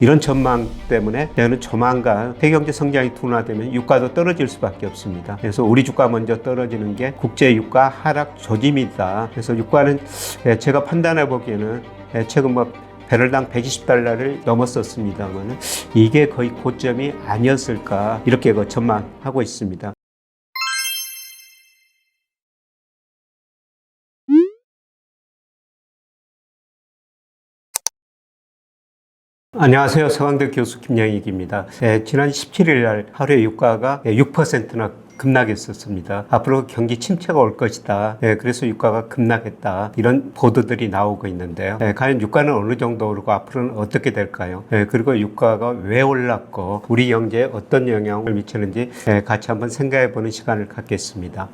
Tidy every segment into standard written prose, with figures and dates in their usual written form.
이런 전망 때문에 저는 조만간 세계경제 성장이 둔화되면 유가도 떨어질 수밖에 없습니다. 그래서 우리 주가 먼저 떨어지는 게 국제 유가 하락 조짐이다. 그래서 유가는 제가 판단해 보기에는 최근 배럴당 120달러를 넘었었습니다만 이게 거의 고점이 아니었을까 이렇게 전망하고 있습니다. 안녕하세요. 서강대 교수 김영익입니다. 지난 17일 날 하루에 유가가 6%나 급락했었습니다. 앞으로 경기 침체가 올 것이다. 그래서 유가가 급락했다. 이런 보도들이 나오고 있는데요. 과연 유가는 어느 정도 오르고 앞으로는 어떻게 될까요? 그리고 유가가 왜 올랐고 우리 경제에 어떤 영향을 미치는지 같이 한번 생각해 보는 시간을 갖겠습니다.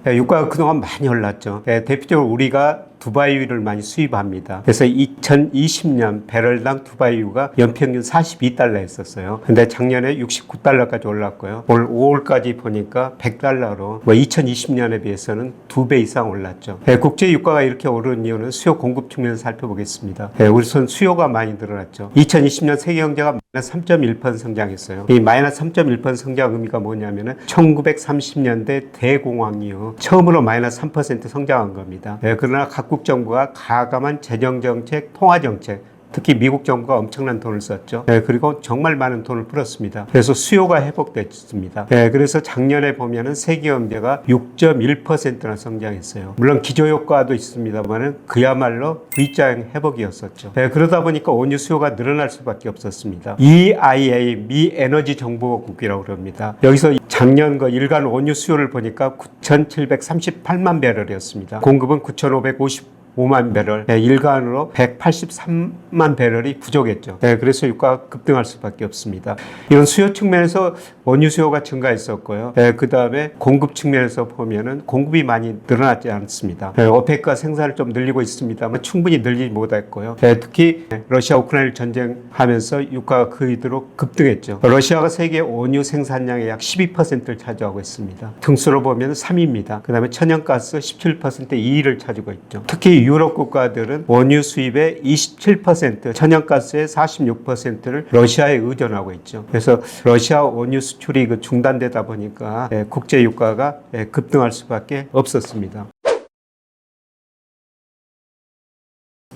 유가가 그동안 많이 올랐죠. 대표적으로 우리가 두바이유를 많이 수입합니다. 그래서 2020년 배럴당 두바이유가 연평균 42달러 했었어요. 근데 작년에 69달러까지 올랐고요. 올 5월까지 보니까 100달러로 2020년에 비해서는 2배 이상 올랐죠. 국제 유가가 이렇게 오르는 이유는 수요 공급 측면에서 살펴보겠습니다. 우선 수요가 많이 늘어났죠. 2020년 세계 경제가 마이너스 3.1% 성장했어요. 이 마이너스 3.1% 성장 의미가 뭐냐면은 1930년대 대공황 이후 처음으로 마이너스 3% 성장한 겁니다. 그러나 각국 정부가 가감한 재정정책, 통화정책, 특히 미국 정부가 엄청난 돈을 썼죠. 그리고 정말 많은 돈을 풀었습니다. 그래서 수요가 회복됐습니다. 그래서 작년에 보면은 세계 경제가 6.1%나 성장했어요. 물론 기저효과도 있습니다만은 그야말로 V자형 회복이었었죠. 그러다 보니까 온유 수요가 늘어날 수밖에 없었습니다. EIA, 미 에너지 정보국이라고 그럽니다. 여기서 작년 일간 온유 수요를 보니까 9,738만 배럴이었습니다. 공급은 9,555만 배럴, 일간으로 183만 배럴이 부족했죠. 그래서 유가가 급등할 수밖에 없습니다. 이런 수요 측면에서 원유 수요가 증가했었고요. 그 다음에 공급 측면에서 보면은 공급이 많이 늘어나지 않습니다. 오페크가 생산을 좀 늘리고 있습니다만 충분히 늘리지 못했고요. 특히 러시아 우크라이나 전쟁하면서 유가가 그 이후로 급등했죠. 러시아가 세계 원유 생산량의 약 12%를 차지하고 있습니다. 등수로 보면 3위입니다. 그 다음에 천연가스 17% 2위를 차지하고 있죠. 특히 유럽 국가들은 원유 수입의 27%, 천연가스의 46%를 러시아에 의존하고 있죠. 그래서 러시아 원유 수출이 중단되다 보니까 국제 유가가 급등할 수밖에 없었습니다.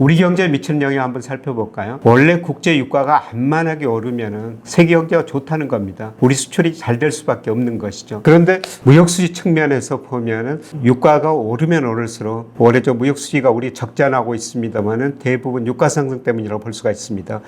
우리 경제에 미치는 영향 한번 살펴볼까요? 원래 국제 유가가 안만하게 오르면은 세계 경제가 좋다는 겁니다. 우리 수출이 잘 될 수밖에 없는 것이죠. 그런데 무역수지 측면에서 보면은 유가가 오르면 오를수록 올해 무역수지가 우리 적자나고 있습니다만은 대부분 유가 상승 때문이라고 볼 수가 있습니다.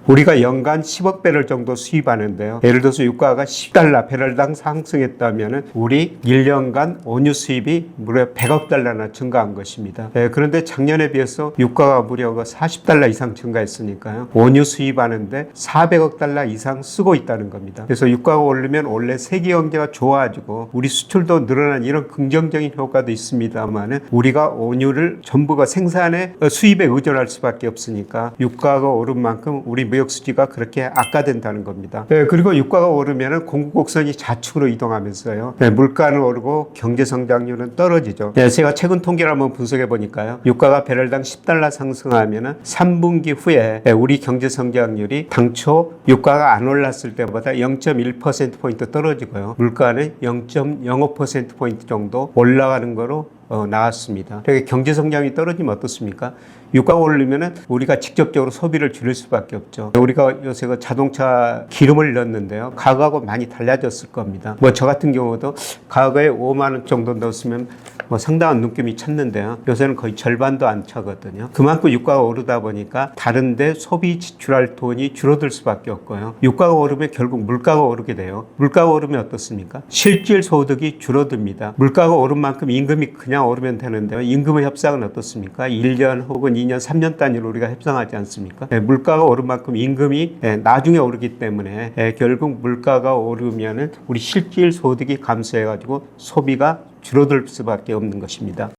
우리가 연간 10억 배럴 정도 수입하는데요. 예를 들어서 유가가 10달러 배럴당 상승했다면 우리 1년간 원유 수입이 무려 100억 달러나 증가한 것입니다. 그런데 작년에 비해서 유가가 무려 40달러 이상 증가했으니까요. 원유 수입하는데 400억 달러 이상 쓰고 있다는 겁니다. 그래서 유가가 오르면 원래 세계 경제가 좋아지고 우리 수출도 늘어난 이런 긍정적인 효과도 있습니다만 우리가 원유를 전부가 생산에 수입에 의존할 수밖에 없으니까 유가가 오른 만큼 우리 무역 수지가 그렇게 악화된다는 겁니다. 그리고 유가가 오르면 공급 곡선이 좌측으로 이동하면서요. 물가는 오르고 경제 성장률은 떨어지죠. 제가 최근 통계를 한번 분석해 보니까요. 유가가 배럴당 10달러 상승하면 3분기 후에 우리 경제 성장률이 당초 유가가 안 올랐을 때보다 0.1%포인트 떨어지고요. 물가는 0.05%포인트 정도 올라가는 거로 나왔습니다. 경제 성장이 떨어지면 어떻습니까? 유가가 오르면은 우리가 직접적으로 소비를 줄일 수밖에 없죠. 우리가 요새 자동차 기름을 넣었는데요. 과거하고 많이 달라졌을 겁니다. 저 같은 경우도 과거에 5만 원 정도 넣었으면 상당한 눈금이 찼는데요. 요새는 거의 절반도 안 차거든요. 그만큼 유가가 오르다 보니까 다른데 소비 지출할 돈이 줄어들 수밖에 없고요. 유가가 오르면 결국 물가가 오르게 돼요. 물가가 오르면 어떻습니까? 실질 소득이 줄어듭니다. 물가가 오른 만큼 임금이 그냥 오르면 되는데요. 임금의 협상은 어떻습니까? 1년 혹은 2년, 3년 단위로 우리가 협상하지 않습니까? 물가가 오른 만큼 임금이 나중에 오르기 때문에 결국 물가가 오르면은 우리 실질 소득이 감소해가지고 소비가 줄어들 수밖에 없는 것입니다.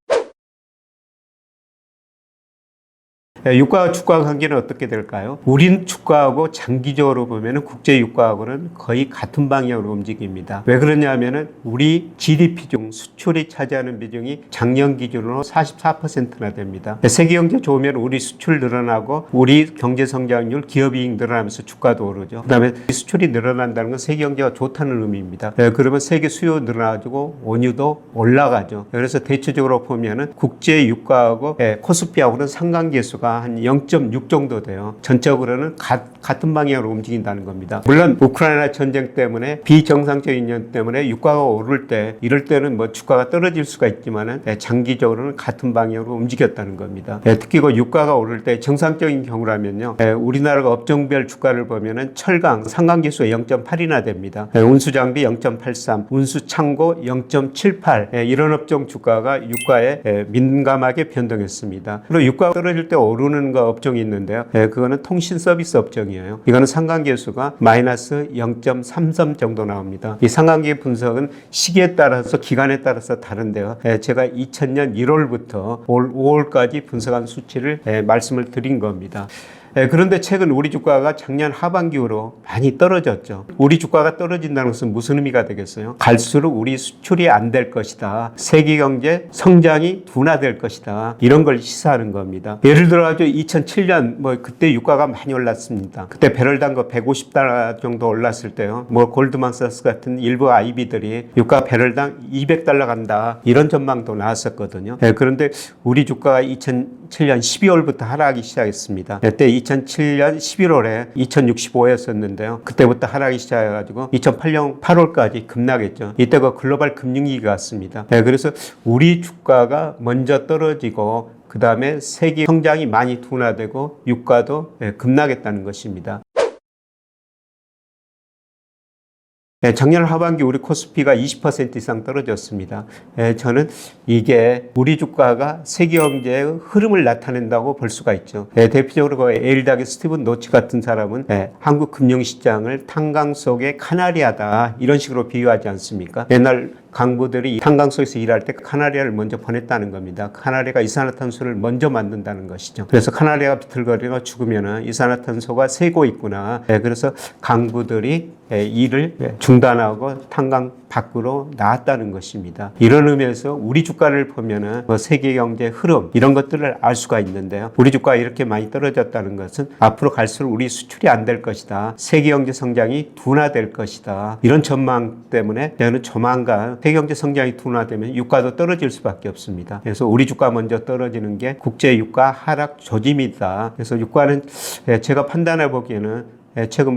유가와 주가 관계는 어떻게 될까요? 우린 주가하고 장기적으로 보면 국제 유가하고는 거의 같은 방향으로 움직입니다. 왜 그러냐면은 우리 GDP 중 수출이 차지하는 비중이 작년 기준으로 44%나 됩니다. 세계 경제 좋으면 우리 수출 늘어나고 우리 경제 성장률, 기업이익 늘어나면서 주가도 오르죠. 그다음에 수출이 늘어난다는 건 세계 경제가 좋다는 의미입니다. 그러면 세계 수요 늘어나가지고 원유도 올라가죠. 그래서 대체적으로 보면은 국제 유가하고 코스피하고는 상관계수가 한 0.6 정도 돼요. 전적으로는 같은 방향으로 움직인다는 겁니다. 물론 우크라이나 전쟁 때문에 비정상적인 연 때문에 유가가 오를 때 이럴 때는 뭐 주가가 떨어질 수가 있지만은 장기적으로는 같은 방향으로 움직였다는 겁니다. 특히 그 유가가 오를 때 정상적인 경우라면요. 우리나라가 업종별 주가를 보면은 철강 상관계수가 0.8이나 됩니다. 운수장비 0.83, 운수창고 0.78 이런 업종 주가가 유가에 민감하게 변동했습니다. 그리고 유가가 떨어질 때 오르는 거 업종이 있는데요. 그거는 통신 서비스 업종이에요. 이거는 상관계수가 마이너스 0.33 정도 나옵니다. 이 상관계 분석은 시기에 따라서 기간에 따라서 다른데요. 제가 2000년 1월부터 올 5월까지 분석한 수치를 말씀을 드린 겁니다. 그런데 최근 우리 주가가 작년 하반기로 많이 떨어졌죠. 우리 주가가 떨어진다는 것은 무슨 의미가 되겠어요? 갈수록 우리 수출이 안 될 것이다. 세계 경제 성장이 둔화될 것이다. 이런 걸 시사하는 겁니다. 예를 들어 2007년 그때 유가가 많이 올랐습니다. 그때 배럴당 거 150달러 정도 올랐을 때요. 골드만삭스 같은 일부 IB들이 유가 배럴당 200달러 간다. 이런 전망도 나왔었거든요. 그런데 우리 주가가 2007년 12월부터 하락하기 시작했습니다. 그때 2007년 11월에 2065였었는데요. 그때부터 하락이 시작해가지고 2008년 8월까지 급락했죠. 이때 그 글로벌 금융위기가 왔습니다. 그래서 우리 주가가 먼저 떨어지고 그 다음에 세계 성장이 많이 둔화되고 유가도 급락했다는 것입니다. 작년 하반기 우리 코스피가 20% 이상 떨어졌습니다. 저는 이게 우리 주가가 세계 경제의 흐름을 나타낸다고 볼 수가 있죠. 대표적으로 그 에일닥의 스티븐 노치 같은 사람은 한국 금융시장을 탄광 속의 카나리아다 이런 식으로 비유하지 않습니까? 옛날 강부들이 탄광 속에서 일할 때 카나리아를 먼저 보냈다는 겁니다. 카나리아가 이산화탄소를 먼저 만든다는 것이죠. 그래서 카나리아가 비틀거리고 죽으면 이산화탄소가 새고 있구나. 그래서 강부들이 일을 중단하고 탄광 밖으로 나왔다는 것입니다. 이런 의미에서 우리 주가를 보면은 세계 경제 흐름 이런 것들을 알 수가 있는데요. 우리 주가가 이렇게 많이 떨어졌다는 것은 앞으로 갈수록 우리 수출이 안 될 것이다. 세계 경제 성장이 둔화될 것이다. 이런 전망 때문에 저는 조만간 세계 경제 성장이 둔화되면 유가도 떨어질 수밖에 없습니다. 그래서 우리 주가 먼저 떨어지는 게 국제 유가 하락 조짐이다. 그래서 유가는 제가 판단해 보기에는 최근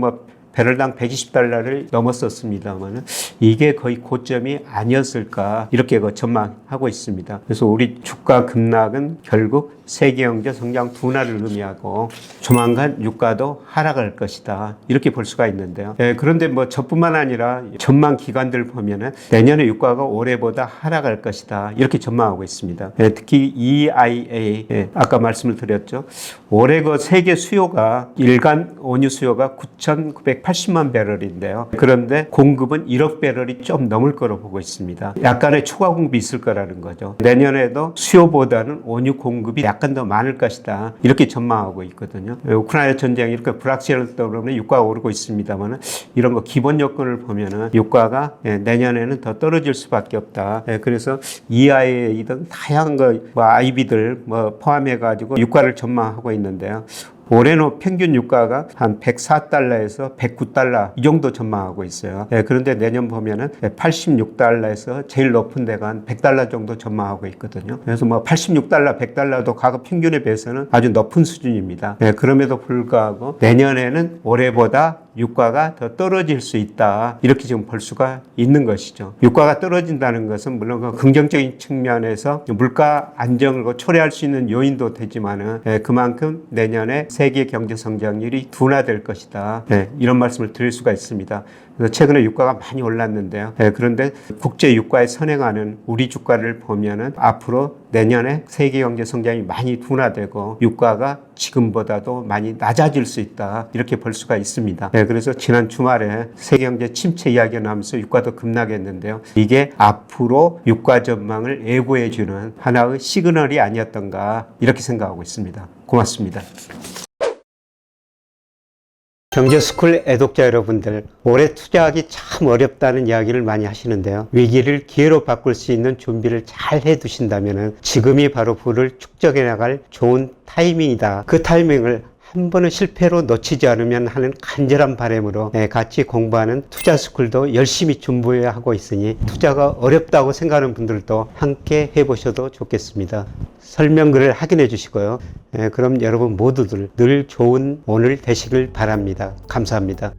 배럴당 120달러를 넘었었습니다만 이게 거의 고점이 아니었을까 이렇게 전망하고 있습니다. 그래서 우리 주가 급락은 결국 세계 경제 성장 둔화를 의미하고 조만간 유가도 하락할 것이다 이렇게 볼 수가 있는데요. 그런데 저뿐만 아니라 전망 기관들 보면은 내년에 유가가 올해보다 하락할 것이다 이렇게 전망하고 있습니다. 특히 EIA 아까 말씀을 드렸죠. 올해 세계 수요가 일간 원유 수요가 9,980만 배럴인데요. 그런데 공급은 1억 배럴이 좀 넘을 거로 보고 있습니다. 약간의 추가 공급이 있을 거라는 거죠. 내년에도 수요보다는 원유 공급이 약간 더 많을 것이다 이렇게 전망하고 있거든요. 우크라이나 전쟁이 이렇게 불확실하기 때문에 유가가 오르고 있습니다만 이런 거 기본 요건을 보면은 유가가 내년에는 더 떨어질 수밖에 없다. 그래서 EIA이든 다양한 IB들 포함해 가지고 유가를 전망하고 있는데요. 올해는 평균 유가가 한 104달러에서 109달러 이 정도 전망하고 있어요. 그런데 내년 보면은 86달러에서 제일 높은 데가 한 100달러 정도 전망하고 있거든요. 그래서 86달러, 100달러도 가격 평균에 비해서는 아주 높은 수준입니다. 그럼에도 불구하고 내년에는 올해보다 유가가 더 떨어질 수 있다. 이렇게 지금 볼 수가 있는 것이죠. 유가가 떨어진다는 것은 물론 긍정적인 측면에서 물가 안정을 초래할 수 있는 요인도 되지만은 그만큼 내년에 세계 경제 성장률이 둔화될 것이다. 이런 말씀을 드릴 수가 있습니다. 그래서 최근에 유가가 많이 올랐는데요. 그런데 국제 유가에 선행하는 우리 주가를 보면은 앞으로 내년에 세계 경제 성장이 많이 둔화되고 유가가 지금보다도 많이 낮아질 수 있다. 이렇게 볼 수가 있습니다. 그래서 지난 주말에 세계경제 침체 이야기가 나오면서 유가도 급락했는데요. 이게 앞으로 유가 전망을 예고해주는 하나의 시그널이 아니었던가 이렇게 생각하고 있습니다. 고맙습니다. 경제스쿨 애독자 여러분들, 올해 투자하기 참 어렵다는 이야기를 많이 하시는데요. 위기를 기회로 바꿀 수 있는 준비를 잘 해두신다면 지금이 바로 부를 축적해 나갈 좋은 타이밍이다. 그 타이밍을 한 번은 실패로 놓치지 않으면 하는 간절한 바람으로 같이 공부하는 투자스쿨도 열심히 준비해야 하고 있으니 투자가 어렵다고 생각하는 분들도 함께 해보셔도 좋겠습니다. 설명글을 확인해 주시고요. 그럼 여러분 모두들 늘 좋은 오늘 되시길 바랍니다. 감사합니다.